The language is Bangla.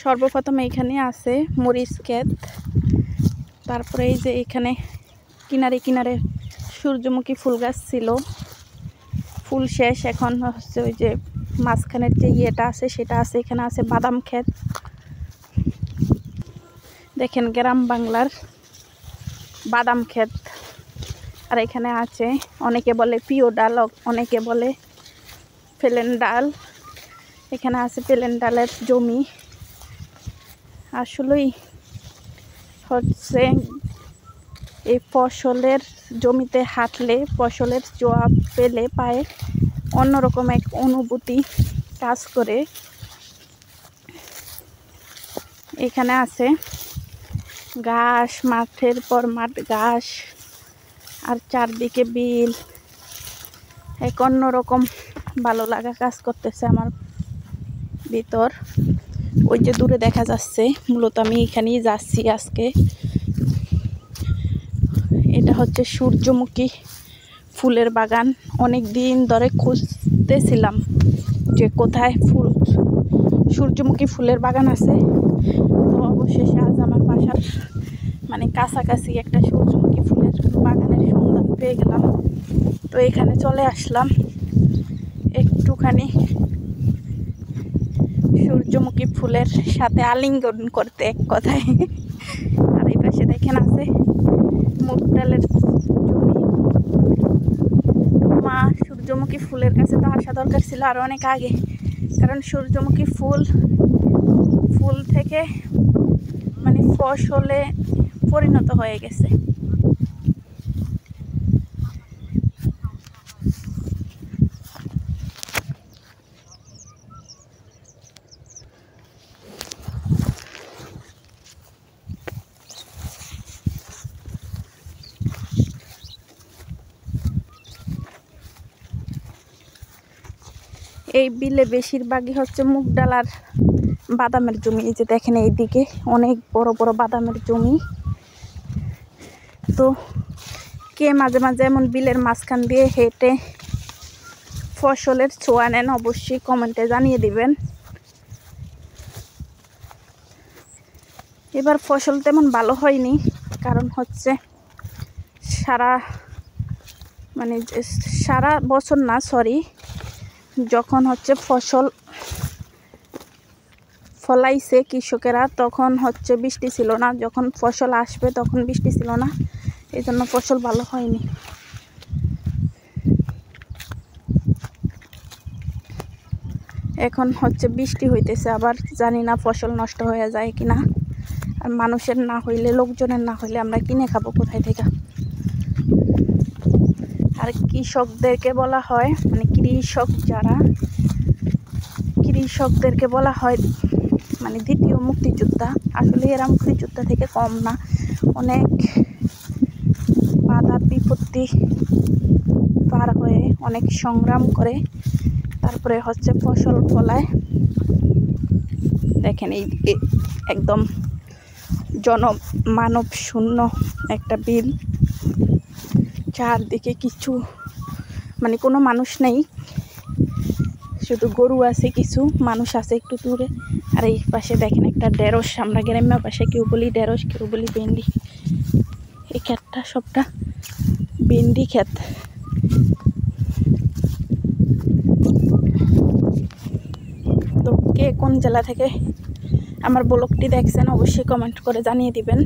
সর্বপ্রথম এখানে আছে মরিচ ক্ষেত, তারপরে এই যে এখানে কিনারে কিনারে সূর্যমুখী ফুল গাছ ছিল, ফুল শেষ, এখন হচ্ছে ওই যে মাঝখানের যে ইয়েটা আছে সেটা আছে। এখানে আছে বাদাম ক্ষেত, দেখেন গ্রাম বাংলার বাদাম ক্ষেত। আর এখানে আছে, অনেকে বলে পিও ডাল, অনেকে বলে প্লেন ডাল। এখানে আছে প্লেন ডালের জমি। আসলেই হচ্ছে এই ফসলের জমিতে হাঁটলে, ফসলের জোয়া পেলে পায়ে অন্যরকম এক অনুভূতি কাজ করে। এখানে আছে ঘাস, মাঠের পর মাঠ ঘাস, আর চারদিকে বিল। এক অন্যরকম ভালো লাগা কাজ করতেছে আমার ভিতর। ওই যে দূরে দেখা যাচ্ছে, মূলত আমি এখানেই যাচ্ছি আজকে। এটা হচ্ছে সূর্যমুখী ফুলের বাগান। অনেক দিন ধরে খুঁজতেছিলাম যে কোথায় সূর্যমুখী ফুলের বাগান আছে। তো অবশেষে আজ আমার বাসার কাছাকাছি একটা সূর্যমুখী ফুলের বাগানের সন্ধান পেয়ে গেলাম। তো এখানে চলে আসলাম একটুখানি সূর্যমুখী ফুলের সাথে আলিঙ্গন করতে, এক কথায়। আর এই পাশে দেখেন আছে মুগ ডালের জমি। মা, সূর্যমুখী ফুলের কাছে তো আসা দরকার ছিল আরো অনেক আগে, কারণ সূর্যমুখী ফুল থেকে ফসলে পরিণত হয়ে গেছে। এই বিলে বেশিরভাগই হচ্ছে মুগ ডাল আর বাদামের জমি। এই যে দেখেন এইদিকে অনেক বড় বড় বাদামের জমি। তো কে মাঝে মাঝে এমন বিলের মাঝখান দিয়ে হেঁটে ফসলের ছোঁয়া নেন, অবশ্যই কমেন্টে জানিয়ে দিবেন। এবার ফসল তেমন ভালো হয়নি, কারণ হচ্ছে সারা বছর না, যখন হচ্ছে ফসল ফলাইছে কৃষকেরা, তখন হচ্ছে বৃষ্টি ছিল না। যখন ফসল আসবে তখন বৃষ্টি ছিল না, এই জন্য ফসল ভালো হয়নি। এখন হচ্ছে বৃষ্টি হইতেছে, আবার জানি না ফসল নষ্ট হয়ে যায় কিনা। আর মানুষের না হইলে, লোকজনের না হইলে আমরা কিনে খাবো কোথায় থেকে? আর কৃষকদেরকে বলা হয়, কৃষকদেরকে বলা হয় দ্বিতীয় মুক্তিযোদ্ধা। আসলে এরা মুক্তিযোদ্ধা থেকে কম না, অনেক বাধা বিপত্তি পার হয়ে, অনেক সংগ্রাম করে তারপরে হচ্ছে ফসল ফলায়। দেখেন এইদিকে একদম মানব শূন্য একটা বিল, চারদিকে কিছু কোনো মানুষ নেই, শুধু গরু আছে, কিছু মানুষ আছে একটু দূরে। আর এই পাশে দেখেন একটা ঢেঁড়স, আমরা গ্রাম্য পাশে কেউ বলি ঢেঁড়স, কেউ বলি ভেন্ডি। এই ক্ষেতটা সবটা ভেন্ডি ক্ষেত। তো কে কোন জেলা থেকে আমার ব্লগটি দেখছেন অবশ্যই কমেন্ট করে জানিয়ে দিবেন।